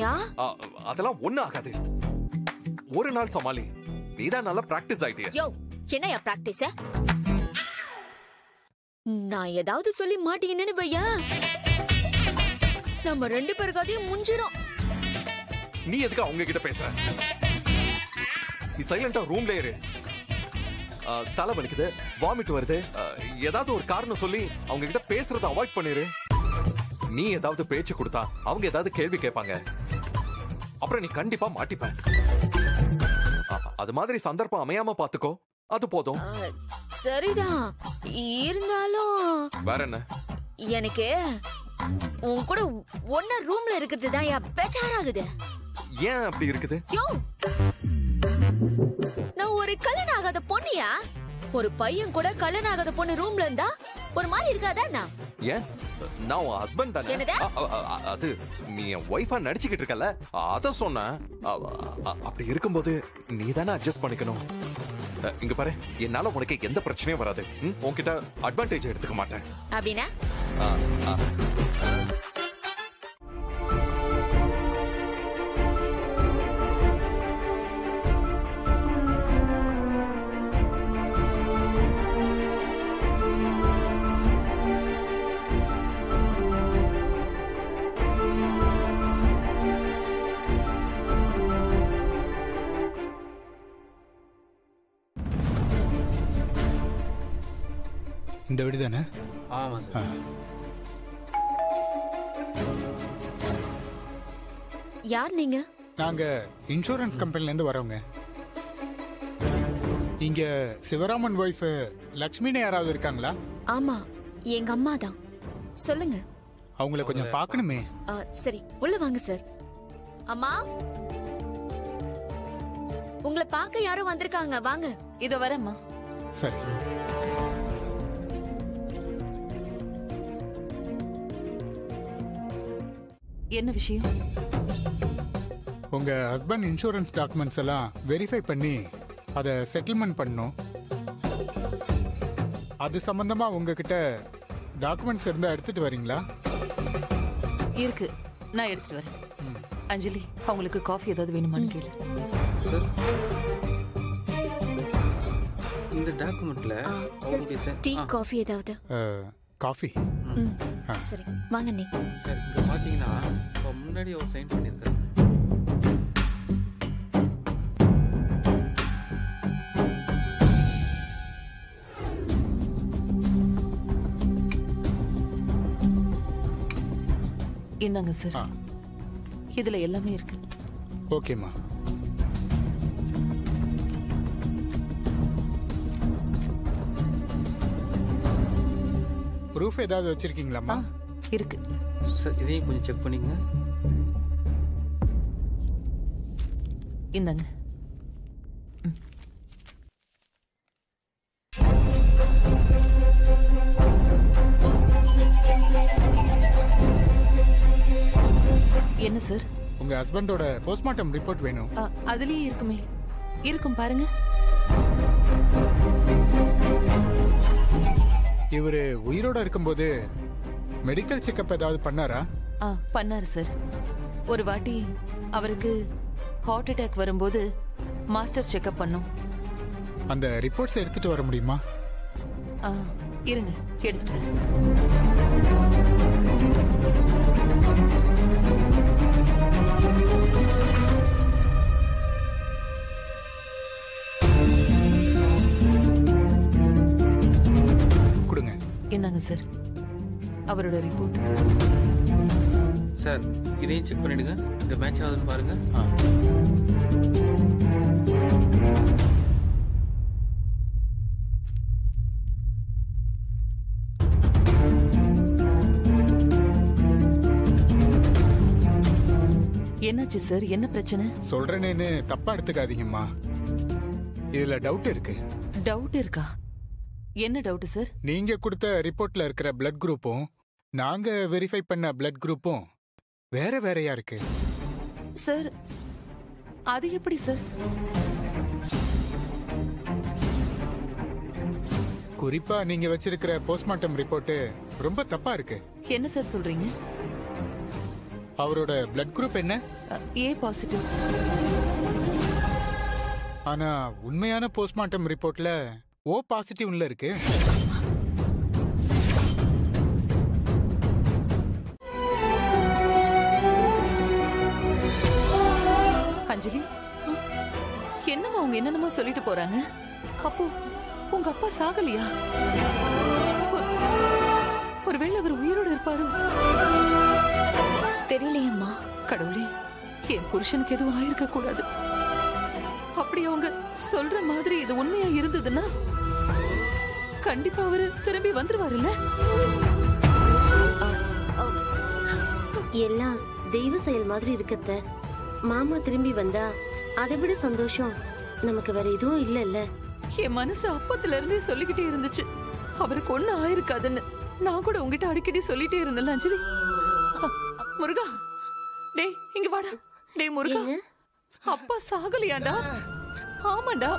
உண்மையா? அதெல்லாம் ஒண்ணு ஆகாது. ஒரு நாள் சமாளி. நீதான் நல்லா பிராக்டிஸ் ஆயிட்டியா? யோ, என்னையா பிராக்டிஸ்? நான் ஏதாவது சொல்லி மாட்டீங்கன்னு வையா, நம்ம 2 பேருக்காதையும் முஞ்சிரும். நீ எதுக்கு அவங்க கிட்ட பேசுற? நீ சைலண்டா ரூம்ல இரு. தலை வலிக்குது, வாமிட் வருது, ஏதாவது ஒரு காரணம் சொல்லி அவங்க கிட்ட பேசுறத அவாய்ட் பண்ணிரு. நீ ஏதாவது பேச்சு கொடுத்தா அவங்க ஏதாவது கேள்வி கேட்பாங்க, அப்புறம் நீ கண்டிப்பா மாட்டிப்ப. அது மாதிரி சந்தர்ப்பம் அமையாம பாத்துக்கோ, அது போதும். சரிதான், இருந்தாலும் வேற என்ன? எனக்கு உன் கூட ஒன்னா ரூம்ல இருக்கிறது தான் பேச்சாராகுது. ஏன் அப்படி இருக்குது? யோ, நான் ஒரு கல்யாணம் ஆகாத பொண்ணியா? ஒரு பையன் கூட கல்யாணம் ஆகாத பொண்ணு ரூம்ல இருந்தா ஒரு மாதிரி இருக்காதா? ஏன்? நான் உன் ஹஸ்பண்ட் தானே. அது நீ என் ஒய்ஃபா நடிச்சுக்கிட்டு இருக்கல, அத சொன்ன. அப்படி இருக்கும்போது நீ தானே அட்ஜஸ்ட் பண்ணிக்கணும். இங்க பாரு, என்னால உனக்கு எந்த பிரச்சனையும் வராது. உன்கிட்ட அட்வான்டேஜ் எடுத்துக்க மாட்டேன். அப்படின்னா இந்த வீடு தானே? ஆமா சார். யார் நீங்க? நாங்க இன்சூரன்ஸ் கம்பெனில இருந்து வரவங்க. இங்க சிவராமன் வைஃப் லக்ஷ்மின்னு யாராவது இருக்காங்களா? ஆமா, எங்க அம்மா தான். சொல்லுங்க. அவங்கள கொஞ்சம் பார்க்கணுமே. சரி, உள்ள வாங்க சார். அம்மா, உங்களை பார்க்க யாரும் வந்திருக்காங்க, வாங்க. இதோ வரேம்மா. சரி. என்ன விஷயம்? உங்க ஹஸ்பண்ட் இன்சூரன்ஸ் டாக்குமெண்ட்ஸ் எல்லாம் வெரிஃபை பண்ணி அதை செட்டில்மெண்ட் பண்ணணும். அது சம்பந்தமா உங்ககிட்ட டாக்குமெண்ட்ஸ் இருந்தா எடுத்துட்டு வரீங்களா? இருக்கு, நான் எடுத்துட்டு வரேன். அஞ்சலி, அவங்களுக்கு காஃபி ஏதாவது வேணுமான்னு கேளு. சார், இந்த டாக்குமெண்ட்ல டீ காஃபி ஏதாவது? காஃபி. சரி, வாங்க. நீ சார், இங்க பாத்தீங்கன்னா முன்னாடி ஒரு சைன் பண்ணிருக்காரு. என்னங்க சார், இதுல எல்லாமே இருக்கு. ஓகேம்மா. ப்ரூஃப் ஏதாவது வச்சிருக்கீங்களாம்மா? இருக்கு சார், இதையும் கொஞ்சம் செக் பண்ணிங்க. இந்தாங்க. என்ன சார்? உங்க ஹஸ்பண்டோட போஸ்ட்மார்ட்டம் ரிப்போர்ட் வேணும். அதுலயே இருக்குமே. இருக்கும் பாருங்க. இவரு உயிரோட இருக்கும்போது மெடிக்கல் செக்அப் ஏதாவது பண்ணாரா? பண்ணாரு சார். ஒரு வாட்டி அவருக்கு ஹார்ட் அட்டாக் வரும்போது மாஸ்டர் செக்அப் பண்ணோம். அந்த ரிப்போர்ட்ஸ் எடுத்துட்டு வர முடியுமா? இருங்க, எடுத்துட்டு வரேன். கொடுங்க. என்னங்க சார், அவரோட ரிப்போர்ட். சார், இதையும் செக் பண்ணிடுங்க. இந்த மேட்ச் ஆகுதுன்னு பாருங்க. என்னாச்சு சார்? என்ன பிரச்சனை? சொல்றேன்னு தப்பா எடுத்துக்காதீங்கம்மா. இதுல டவுட் இருக்கு. டவுட் இருக்கா? என்ன டவுட் சார்? நீங்க கொடுத்த ரிப்போர்ட்ல இருக்கிற பிளட் குரூப்பும் நாங்க வெரிஃபை பண்ண பிளட் குரூப்பும் வேற வேறையா இருக்கு. சார், அது எப்படி சார்? குறிப்பா நீங்க வச்சிருக்கிற போஸ்ட்மார்ட்டம் ரிப்போர்ட் ரொம்ப தப்பா இருக்கு. என்ன சார் சொல்றீங்க? அவரோட பிளட் குரூப் என்ன? A positive. ஆனா உண்மையான போஸ்ட்மார்ட்டம் ரிப்போர்ட்ல ஓ பாசிட்டிவ்ல இருக்கு. அஞ்சலி, என்னமா அவங்க என்னென்னமோ சொல்லிட்டு போறாங்க? அப்போ உங்க அப்பா சாகலையா? ஒருவேளை அவர் உயிரோடு இருப்பாரோ? தெரியலையம்மா. கடவுளே, என் புருஷனுக்கு எதுவும் ஆயிருக்க கூடாது. அப்படி அவங்க சொல்ற மாதிரி இது உண்மையா இருந்ததுன்னா கண்டிப்பா அவரு திரும்பி வந்துருவாருல்ல? எல்லாம் தெய்வ செயல் மாதிரி இருக்கத்த. மாமா திரும்பி வந்தா அதை விட சந்தோஷம் நமக்கு வேற எதுவும் இல்லல்ல. என் மனசு அப்பத்துல இருந்தே சொல்லிக்கிட்டே இருந்துச்சு அவருக்கு ஒண்ணு ஆயிருக்காதுன்னு. நான் கூட உங்ககிட்ட அடிக்கடி சொல்லிட்டே இருந்தேன்ல அஞ்சலி. முருகா, டேய் இங்க வாடா. டேய் முருகா, அப்பா சாகலையாண்டா? ஆமாண்டா.